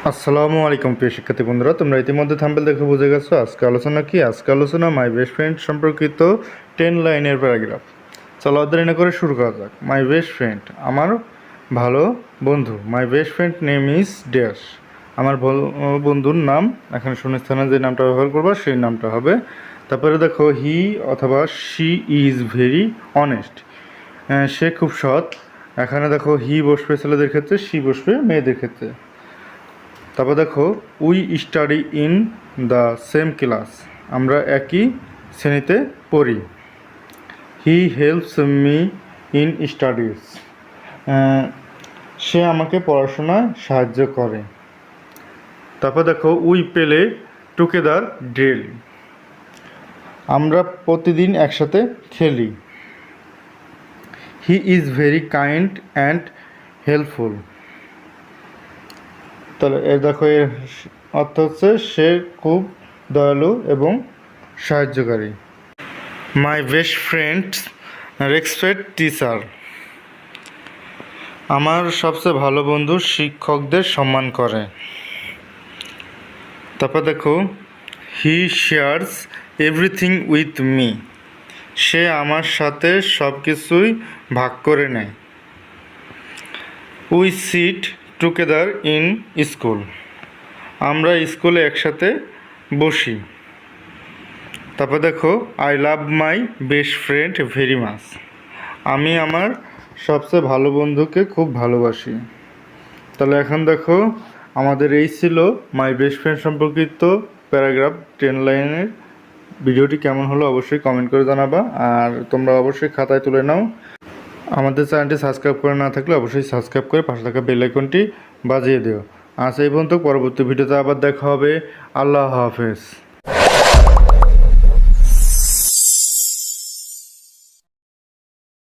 আসসালামু আলাইকুম প্রিয় শিক্ষার্থী বন্ধুরা, তোমরা ইতিমধ্যে থাম্বনেল দেখে বুঝে গেছো আজকে আলোচনা কি। আজকে আলোচনা মাই বেস্ট ফ্রেন্ড সম্পর্কিত 10 লাইনের প্যারাগ্রাফ। চলো অধ্যয়ন করে শুরু করা যাক। মাই বেস্ট ফ্রেন্ড, আমার ভালো বন্ধু। My best friend name is dash, আমার বন্ধুর নাম। এখানে শূন্যস্থানে যে নামটা ব্যবহার করবো সেই নামটা হবে। তারপরে দেখো হি অথবা শি ইজ ভেরি অনেস্ট, সে খুব সৎ। এখানে দেখো হি বসবে ছেলেদের ক্ষেত্রে, শি বসবে মেয়েদের ক্ষেত্রে। তারপর দেখো we study in the same class, আমরা একই শ্রেণীতে পড়ি। He helps me in studies, সে আমাকে পড়াশোনায় সাহায্য করে। তারপর দেখো উই প্লে টুগেদার ডেইলি, আমরা প্রতিদিন একসাথে খেলি। He is very kind and helpful, তাহলে দেখো এর অর্থ হচ্ছে সে খুব দয়ালু এবং সাহায্যকারী। My best friends respect teacher, আমার সবচেয়ে ভালো বন্ধু শিক্ষকদের সম্মান করে। তারপর দেখো হি শেয়ার্স এভরিথিং উইথ মি, সে আমার সাথে সব কিছুই ভাগ করে নেয়। We sit together in school, আমরা স্কুলে একসাথে বসি। তারপর দেখো I love my best friend very much, আমি আমার সবচেয়ে ভালো বন্ধুকে খুব ভালোবাসি। তাহলে এখন দেখো আমাদের এই ছিল মাই বেস্ট ফ্রেন্ড সম্পর্কিত প্যারাগ্রাফ 10 লাইনের। ভিডিওটি কেমন হলো অবশ্যই কমেন্ট করে জানাবা, আর তোমরা অবশ্যই খাতায় তুলে নাও। আমাদের চ্যানেলটি সাবস্ক্রাইব করে না থাকলে অবশ্যই সাবস্ক্রাইব করে পাশে থাকা বেল আইকনটি বাজিয়ে দিও। আজ এই পর্যন্ত, পরবর্তী ভিডিওতে আবার দেখা হবে। আল্লাহ হাফেজ।